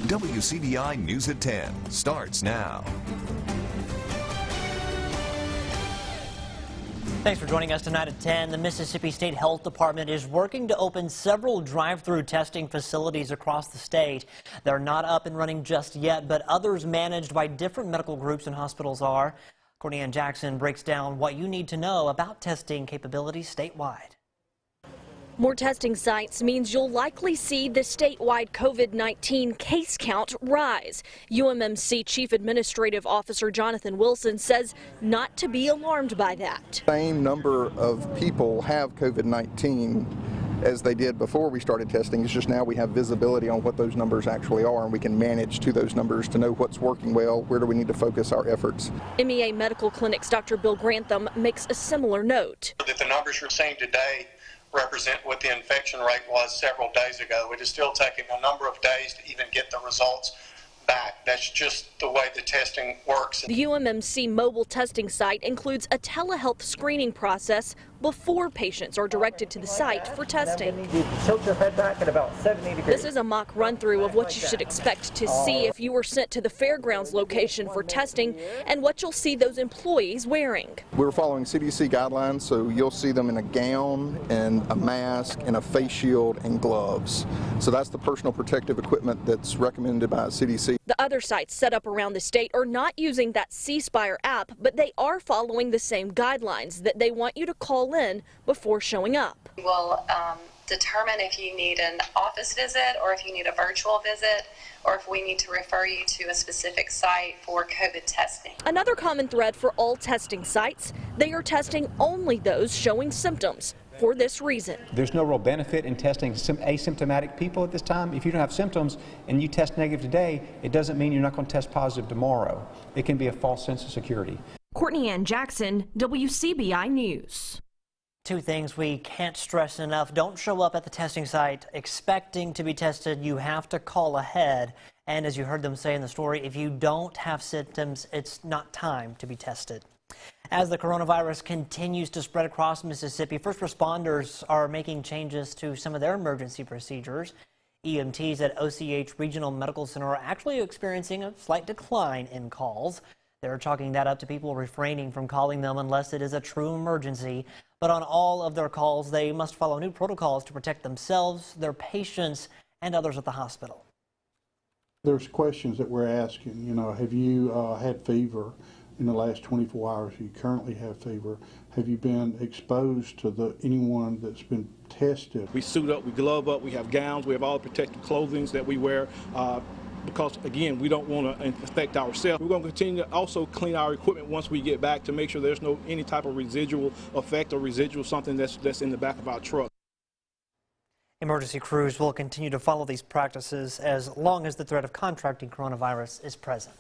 WCBI News at 10 starts now. Thanks for joining us tonight at 10. The Mississippi State Health Department is working to open several drive-through testing facilities across the state. They're not up and running just yet, but others managed by different medical groups and hospitals are. Courtney Jackson breaks down what you need to know about testing capabilities statewide. More testing sites means you'll likely see the statewide COVID-19 case count rise. UMMC Chief Administrative Officer Jonathan Wilson says not to be alarmed by that. Same number of people have COVID-19 as they did before we started testing. It's just now we have visibility on what those numbers actually are, and we can manage to those numbers to know what's working well, where do we need to focus our efforts. MEA Medical Clinic's Dr. Bill Grantham makes a similar note. That the numbers you're seeing today represent what the infection rate was several days ago. It is still taking a number of days to even get the results back. That's just the way the testing works. The UMMC mobile testing site includes a telehealth screening process before patients are directed to the site for testing. Tilt your head back at about 70 degrees. This is a mock run-through of what you should expect to see if you were sent to the fairgrounds location for testing and what you'll see those employees wearing. We're following CDC guidelines, so you'll see them in a gown and a mask and a face shield and gloves. So that's the personal protective equipment that's recommended by CDC. The other sites set up around the state are not using that C-Spire app, but they are following the same guidelines that they want you to call in before showing up. We'll determine if you need an office visit or if you need a virtual visit or if we need to refer you to a specific site for COVID testing. Another common thread for all testing sites, they are testing only those showing symptoms. For this reason. There's no real benefit in testing asymptomatic people at this time. If you don't have symptoms and you test negative today, it doesn't mean you're not going to test positive tomorrow. It can be a false sense of security. Courtney Jackson, WCBI News. Two things we can't stress enough. Don't show up at the testing site expecting to be tested. You have to call ahead. And as you heard them say in the story, if you don't have symptoms, it's not time to be tested. As the coronavirus continues to spread across Mississippi, first responders are making changes to some of their emergency procedures. EMTs at OCH Regional Medical Center are actually experiencing a slight decline in calls. They're chalking that up to people refraining from calling them unless it is a true emergency. But on all of their calls, they must follow new protocols to protect themselves, their patients, and others at the hospital. There's questions that we're asking, have you had fever in the last 24 hours? You currently have fever. Have you been exposed to anyone that's been tested? We suit up, we glove up, we have gowns, we have all the protective clothing that we wear because, again, we don't want to infect ourselves. We're going to continue to also clean our equipment once we get back to make sure there's no any type of residual effect or residual something that's in the back of our truck. Emergency crews will continue to follow these practices as long as the threat of contracting coronavirus is present.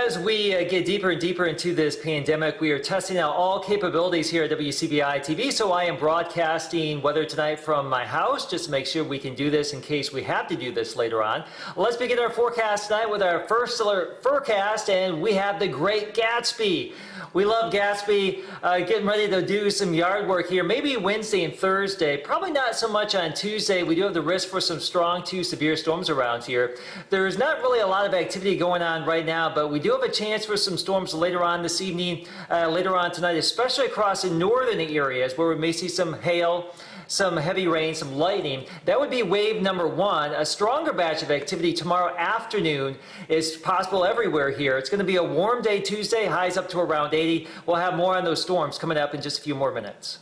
As we get deeper and deeper into this pandemic, we are testing out all capabilities here at WCBI TV. So I am broadcasting weather tonight from my house just to make sure we can do this in case we have to do this later on. Let's begin our forecast tonight with our first alert forecast, and we have the Great Gatsby. We love Gatsby. Getting ready to do some yard work here, maybe Wednesday and Thursday. Probably not so much on Tuesday. We do have the risk for some strong to severe storms around here. There's not really a lot of activity going on right now, but we do have a chance for some storms later on this evening, later on tonight, especially across the northern areas where we may see some hail, some heavy rain, some lightning. That would be wave number one. A stronger batch of activity tomorrow afternoon is possible everywhere here. It's going to be a warm day Tuesday, highs up to around 80. We'll have more on those storms coming up in just a few more minutes.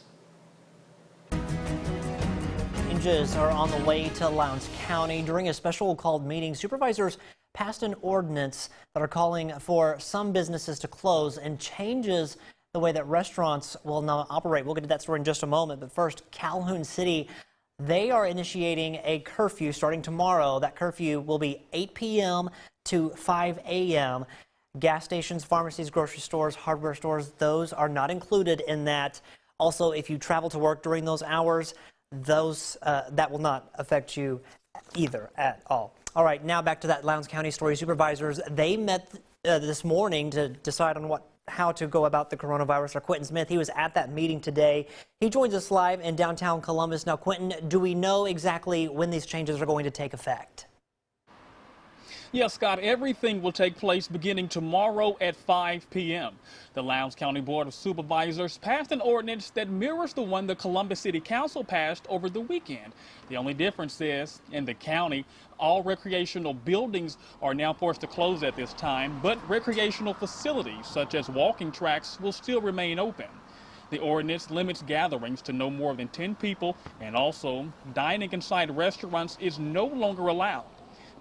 Changes are on the way to Lowndes County. During a special called meeting, supervisors passed an ordinance that are calling for some businesses to close and changes the way that restaurants will now operate. We'll get to that story in just a moment. But first, Calhoun City, they are initiating a curfew starting tomorrow. That curfew will be 8 p.m. to 5 a.m. Gas stations, pharmacies, grocery stores, hardware stores, those are not included in that. Also, if you travel to work during those hours, that will not affect you either at all. All right, now back to that Lowndes County story. Supervisors, they met this morning to decide on what how to go about the coronavirus are Quentin Smith. He was at that meeting today. He joins us live in downtown Columbus. Now, Quentin, do we know exactly when these changes are going to take effect? Yes, Scott, everything will take place beginning tomorrow at 5 p.m. The Lowndes County Board of Supervisors passed an ordinance that mirrors the one the Columbus City Council passed over the weekend. The only difference is, in the county, all recreational buildings are now forced to close at this time, but recreational facilities such as walking tracks will still remain open. The ordinance limits gatherings to no more than 10 people, and also dining inside restaurants is no longer allowed.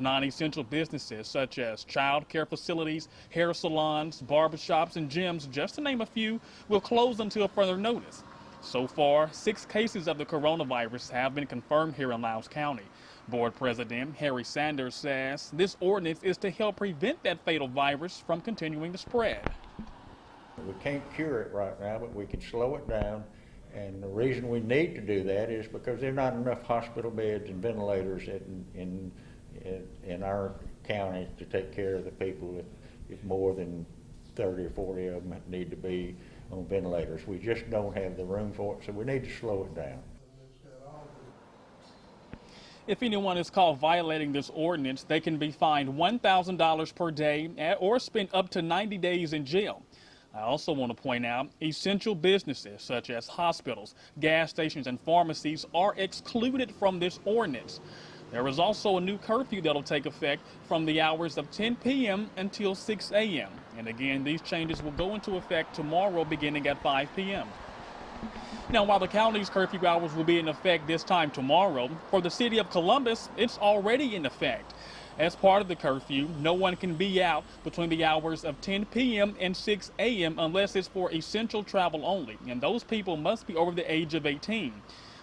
Non-essential businesses such as child care facilities, hair salons, barbershops, and gyms, just to name a few, will close until further notice. So far, 6 cases of the coronavirus have been confirmed here in Lowndes County. Board President Harry Sanders says this ordinance is to help prevent that fatal virus from continuing to spread. We can't cure it right now, but we can slow it down. And the reason we need to do that is because there are not enough hospital beds and ventilators in our county to take care of the people if more than 30 or 40 of them need to be on ventilators. We just don't have the room for it, so we need to slow it down. If anyone is caught violating this ordinance, they can be fined $1,000 per day or spend up to 90 days in jail. I also want to point out essential businesses such as hospitals, gas stations, and pharmacies are excluded from this ordinance. There is also a new curfew that will take effect from the hours of 10 p.m. until 6 a.m. And again, these changes will go into effect tomorrow beginning at 5 p.m. Now, while the county's curfew hours will be in effect this time tomorrow, for the city of Columbus, it's already in effect. As part of the curfew, no one can be out between the hours of 10 p.m. and 6 a.m. unless it's for essential travel only, and those people must be over the age of 18.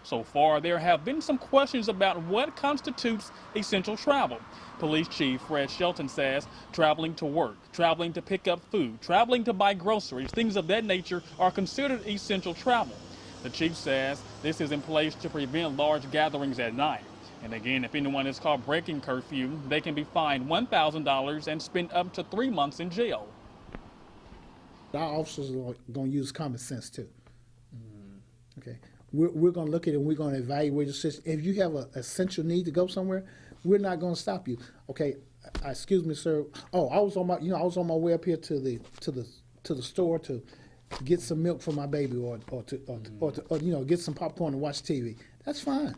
So far, there have been some questions about what constitutes essential travel. Police Chief Fred Shelton says traveling to work, traveling to pick up food, traveling to buy groceries, things of that nature are considered essential travel. The chief says this is in place to prevent large gatherings at night. And again, if anyone is caught breaking curfew, they can be fined $1,000 and spend up to 3 months in jail. Our officers are going to use common sense too. Okay. We're going to look at it and we're going to evaluate the system. If you have an essential need to go somewhere, we're not going to stop you. Okay, excuse me, sir. Oh, I was on my way up here to the store to get some milk for my baby, or get some popcorn and watch TV. That's fine.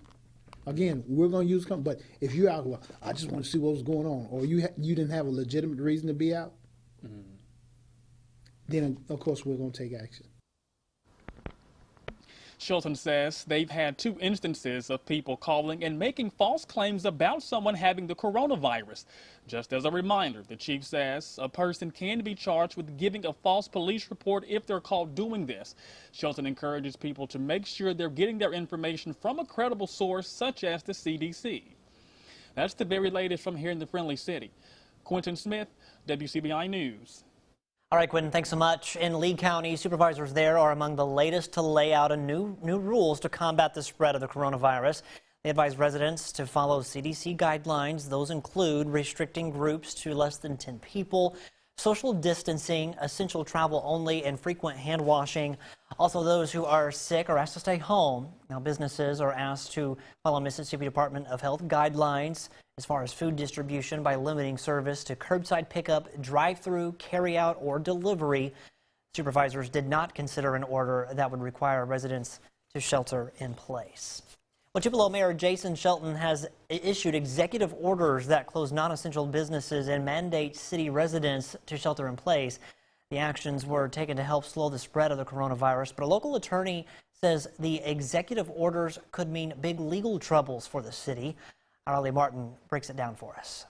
Again, we're going to use but if you're out, well, I just want to see what was going on, or you didn't have a legitimate reason to be out, then of course we're going to take action. Shelton says they've had 2 instances of people calling and making false claims about someone having the coronavirus. Just as a reminder, the chief says a person can be charged with giving a false police report if they're caught doing this. Shelton encourages people to make sure they're getting their information from a credible source such as the CDC. That's the very latest from here in the Friendly City. Quentin Smith, WCBI News. All right, Quentin, thanks so much. In Lee County, supervisors there are among the latest to lay out new rules to combat the spread of the coronavirus. They advise residents to follow CDC guidelines. Those include restricting groups to less than 10 people, social distancing, essential travel only, and frequent hand washing. Also, those who are sick are asked to stay home. Now, businesses are asked to follow Mississippi Department of Health guidelines as far as food distribution by limiting service to curbside pickup, drive-through, carry-out, or delivery. Supervisors did not consider an order that would require residents to shelter in place. Well, Tupelo Mayor Jason Shelton has issued executive orders that close non-essential businesses and mandate city residents to shelter in place. The actions were taken to help slow the spread of the coronavirus, but a local attorney says the executive orders could mean big legal troubles for the city. Arlie Martin breaks it down for us.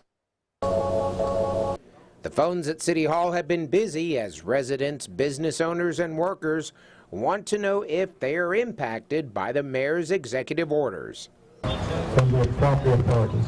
The phones at City Hall have been busy as residents, business owners, and workers want to know if they are impacted by the mayor's executive orders. From the appropriate parties.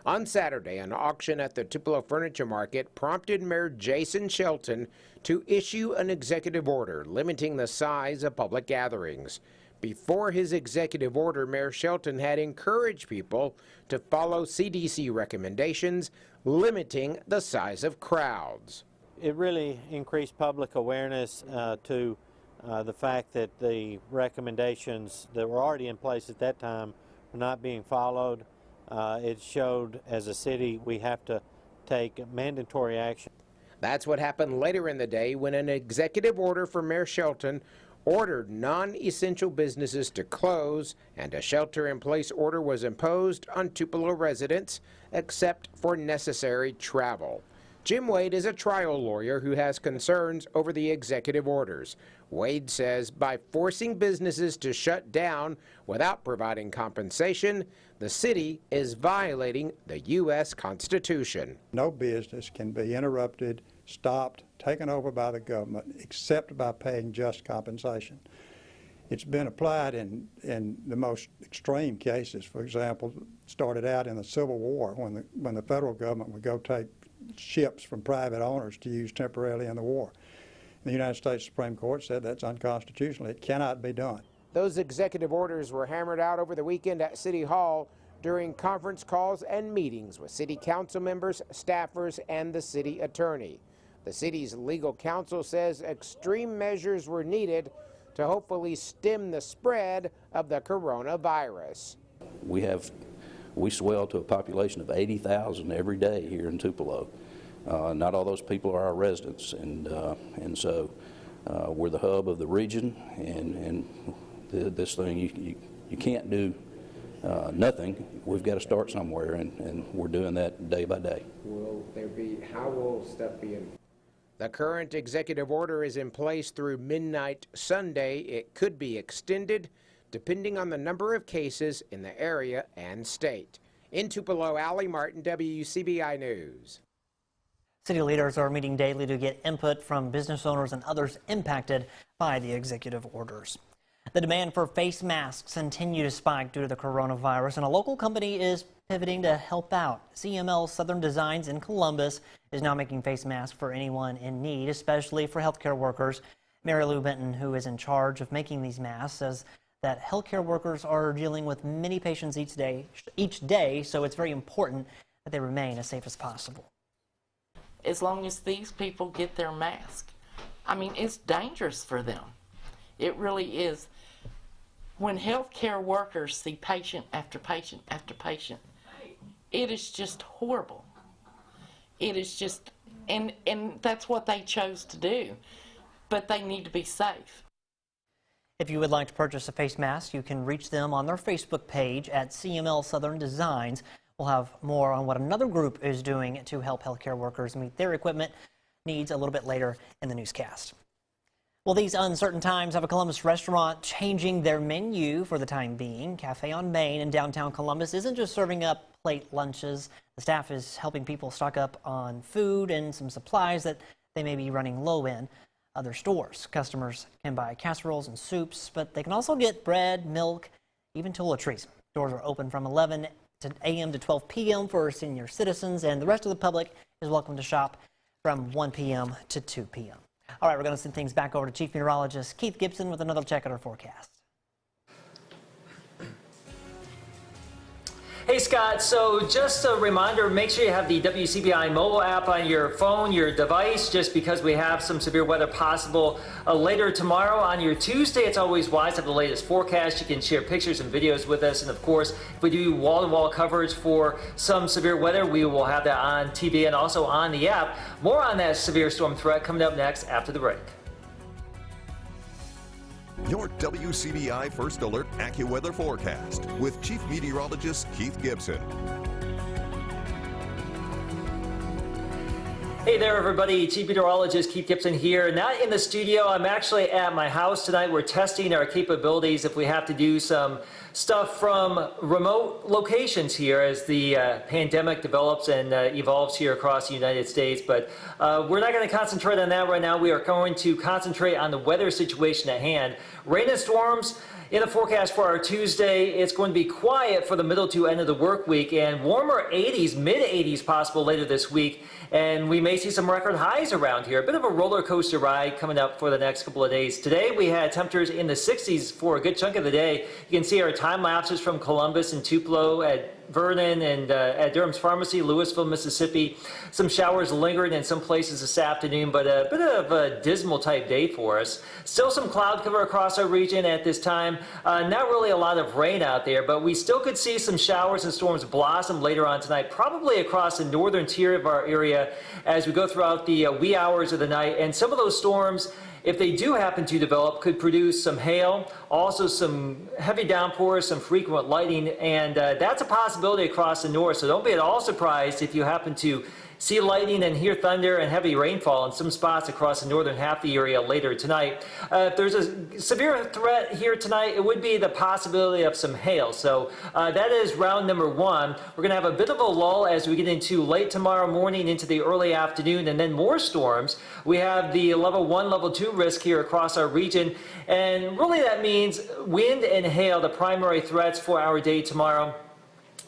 On Saturday, an auction at the Tupelo Furniture Market prompted Mayor Jason Shelton to issue an executive order limiting the size of public gatherings. Before his executive order, Mayor Shelton had encouraged people to follow CDC recommendations limiting the size of crowds. it really increased public awareness to the fact that the recommendations that were already in place at that time were not being followed. It showed as a city we have to take mandatory action. That's what happened later in the day when an executive order from Mayor Shelton ordered non-essential businesses to close and a shelter-in-place order was imposed on Tupelo residents except for necessary travel. Jim Wade is a trial lawyer who has concerns over the executive orders. Wade says by forcing businesses to shut down without providing compensation, the city is violating the U.S. Constitution. No business can be interrupted, stopped, taken over by the government, except by paying just compensation. It's been applied in the most extreme cases. For example, started out in the Civil War when the federal government would go take ships from private owners to use temporarily in the war. The United States Supreme Court said that's unconstitutional. It cannot be done. Those executive orders were hammered out over the weekend at City Hall during conference calls and meetings with city council members, staffers, and the city attorney. The city's legal counsel says extreme measures were needed to hopefully stem the spread of the coronavirus. We swell to a population of 80,000 every day here in Tupelo. Not all those people are our residents, and so we're the hub of the region, and this thing you can't do nothing. We've got to start somewhere, and we're doing that day by day. How will stuff be in? The current executive order is in place through midnight Sunday. It could be extended depending on the number of cases in the area and state. In Tupelo, Allie Martin, WCBI News. City leaders are meeting daily to get input from business owners and others impacted by the executive orders. The demand for face masks continue to spike due to the coronavirus, and a local company is pivoting to help out. CML Southern Designs in Columbus is now making face masks for anyone in need, especially for healthcare workers. Mary Lou Benton, who is in charge of making these masks, says that healthcare workers are dealing with many patients each day, so it's very important that they remain as safe as possible. As long as these people get their mask. I mean, it's dangerous for them. It really is. When healthcare workers see patient after patient after patient, it is just horrible. It is just, and that's what they chose to do, but they need to be safe. If you would like to purchase a face mask, you can reach them on their Facebook page at CML Southern Designs. We'll have more on what another group is doing to help healthcare workers meet their equipment needs a little bit later in the newscast. Well, these uncertain times have a Columbus restaurant changing their menu for the time being. Cafe on Main in downtown Columbus isn't just serving up plate lunches. The staff is helping people stock up on food and some supplies that they may be running low in other stores. Customers can buy casseroles and soups, but they can also get bread, milk, even toiletries. Doors are open from 11 a.m. to 12 p.m. for senior citizens, and the rest of the public is welcome to shop from 1 p.m. to 2 p.m. All right, we're going to send things back over to Chief Meteorologist Keith Gibson with another check at our forecast. Hey Scott, so just a reminder, make sure you have the WCBI mobile app on your phone, your device, just because we have some severe weather possible later tomorrow. On your Tuesday, it's always wise to have the latest forecast. You can share pictures and videos with us, and of course, if we do wall-to-wall coverage for some severe weather, we will have that on TV and also on the app. More on that severe storm threat coming up next after the break. Your WCBI First Alert AccuWeather forecast with Chief Meteorologist Keith Gibson. Hey there, everybody. Chief Meteorologist Keith Gibson here. Not in the studio. I'm actually at my house tonight. We're testing our capabilities if we have to do some stuff from remote locations here as the pandemic develops and evolves here across the United States. But we're not going to concentrate on that right now. We are going to concentrate on the weather situation at hand. Rain and storms in the forecast for our Tuesday. It's going to be quiet for the middle to end of the work week, and warmer 80s, mid 80s possible later this week. And we may see some record highs around here. A bit of a roller coaster ride coming up for the next couple of days. Today we had temperatures in the 60s for a good chunk of the day. You can see our time lapses from Columbus and Tupelo at Vernon and at Durham's Pharmacy, Louisville, Mississippi. Some showers lingering in some places this afternoon, but a bit of a dismal type day for us. Still some cloud cover across our region at this time. Not really a lot of rain out there, but we still could see some showers and storms blossom later on tonight, probably across the northern tier of our area as we go throughout the wee hours of the night. And some of those storms, if they do happen to develop, could produce some hail, also some heavy downpours, some frequent lightning, and that's a possibility across the north. So don't be at all surprised if you happen to see lightning and hear thunder and heavy rainfall in some spots across the northern half of the area later tonight. If there's a severe threat here tonight, it would be the possibility of some hail. So that is round number one. We're going to have a bit of a lull as we get into late tomorrow morning into the early afternoon, and then more storms. We have the level 1, level 2 risk here across our region, and really that means wind and hail, the primary threats for our day tomorrow.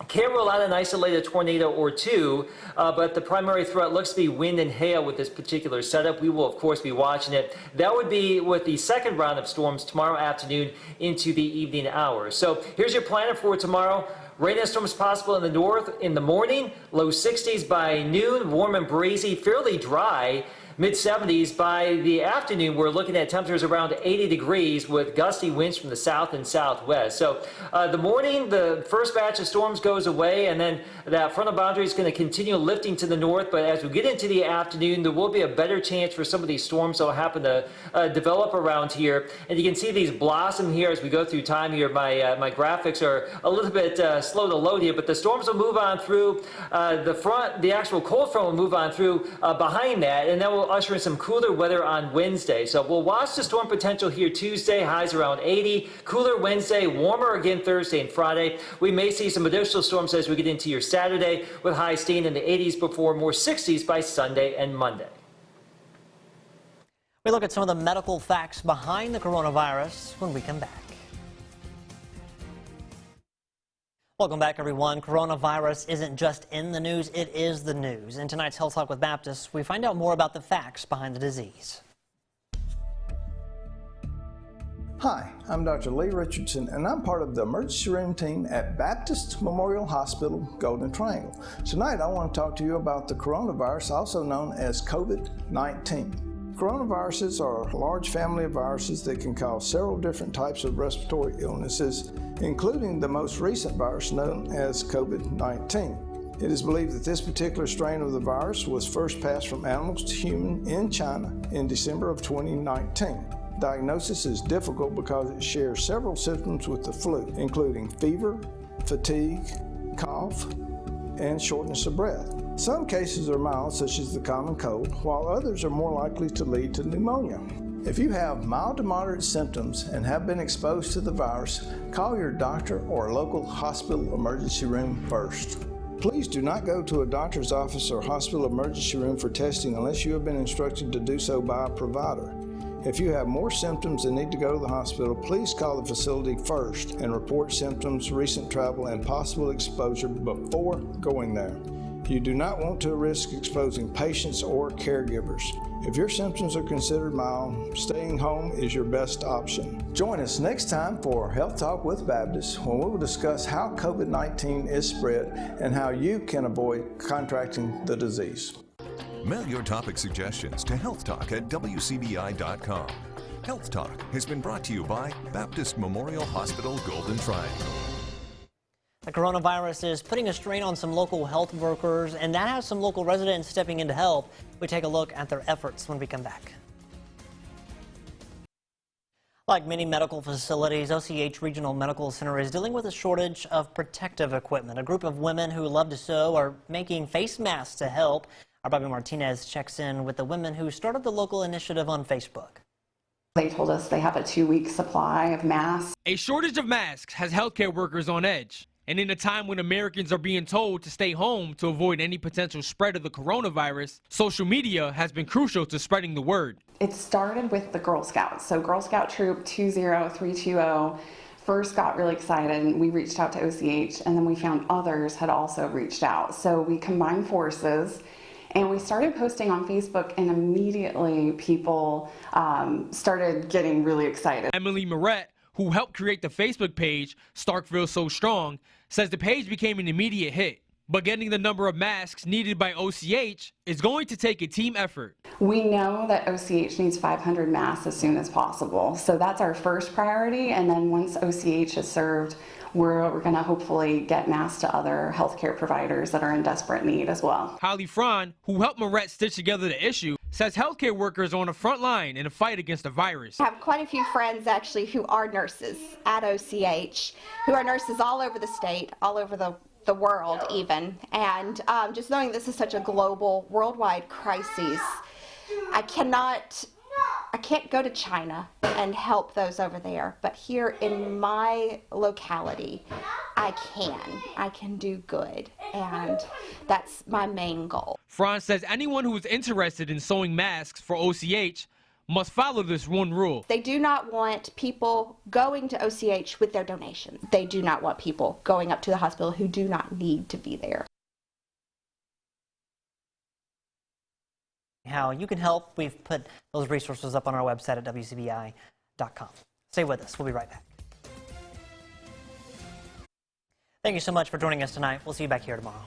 Can't rule out an isolated tornado or two, but the primary threat looks to be wind and hail with this particular setup. We will, of course, be watching it. That would be with the second round of storms tomorrow afternoon into the evening hours. So here's your planner for tomorrow. Rain and storms possible in the north in the morning, low 60s by noon, warm and breezy, fairly dry. Mid-70s by the afternoon. We're looking at temperatures around 80 degrees with gusty winds from the south and southwest. So the morning, the first batch of storms goes away, and then that frontal boundary is going to continue lifting to the north. But as we get into the afternoon, there will be a better chance for some of these storms that will happen to develop around here. And you can see these blossom here as we go through time here. My graphics are a little bit slow to load here, but the storms will move on through the actual cold front will move on through behind that, and then we'll usher in some cooler weather on Wednesday. So we'll watch the storm potential here Tuesday, highs around 80, cooler Wednesday, warmer again Thursday and Friday. We may see some additional storms as we get into your Saturday with highs staying in the 80s before more 60s by Sunday and Monday. We look at some of the medical facts behind the coronavirus when we come back. Welcome back, everyone. Coronavirus isn't just in the news, it is the news. In tonight's Health Talk with Baptist, we find out more about the facts behind the disease. Hi, I'm Dr. Lee Richardson, and I'm part of the emergency room team at Baptist Memorial Hospital, Golden Triangle. Tonight, I want to talk to you about the coronavirus, also known as COVID-19. Coronaviruses are a large family of viruses that can cause several different types of respiratory illnesses, including the most recent virus known as COVID-19. It is believed that this particular strain of the virus was first passed from animals to human in China in December of 2019. Diagnosis is difficult because it shares several symptoms with the flu, including fever, fatigue, cough, and shortness of breath. Some cases are mild, such as the common cold, while others are more likely to lead to pneumonia. If you have mild to moderate symptoms and have been exposed to the virus, call your doctor or local hospital emergency room first. Please do not go to a doctor's office or hospital emergency room for testing unless you have been instructed to do so by a provider. If you have more symptoms and need to go to the hospital, please call the facility first and report symptoms, recent travel, and possible exposure before going there. You do not want to risk exposing patients or caregivers. If your symptoms are considered mild, staying home is your best option. Join us next time for Health Talk with Baptist, when we will discuss how COVID-19 is spread and how you can avoid contracting the disease. Mail your topic suggestions to healthtalk@wcbi.com. Health Talk has been brought to you by Baptist Memorial Hospital, Golden Triangle. The coronavirus is putting a strain on some local health workers, and that has some local residents stepping in to help. We take a look at their efforts when we come back. Like many medical facilities, OCH Regional Medical Center is dealing with a shortage of protective equipment. A group of women who love to sew are making face masks to help. Our Bobby Martinez checks in with the women who started the local initiative on Facebook. They told us they have a 2-week supply of masks. A shortage of masks has healthcare workers on edge. And in a time when Americans are being told to stay home to avoid any potential spread of the coronavirus, social media has been crucial to spreading the word. It started with the Girl Scouts. So Girl Scout Troop 20320 first got really excited, and we reached out to OCH, and then we found others had also reached out. So we combined forces, and we started posting on Facebook, and immediately people started getting really excited. Emily MARETT, who helped create the Facebook page Starkville So Strong, says the page became an immediate hit. But getting the number of masks needed by OCH is going to take a team effort. We know that OCH needs 500 masks as soon as possible. So that's our first priority. And then once OCH is served, we're going to hopefully get masks to other healthcare providers that are in desperate need as well. Holly Fron, who helped MARETT stitch together the issue, says healthcare workers are on the front line in the fight against the virus. I have quite a few friends actually who are nurses at OCH, who are nurses all over the state, all over the world even, and just knowing this is such a global, worldwide crisis, I can't go to China and help those over there, but here in my locality, I can do good, and that's my main goal. Franz says anyone who is interested in sewing masks for OCH must follow this one rule. They do not want people going to OCH with their donations. They do not want people going up to the hospital who do not need to be there. How you can help, we've put those resources up on our website at WCBI.com. Stay with us. We'll be right back. Thank you so much for joining us tonight. We'll see you back here tomorrow.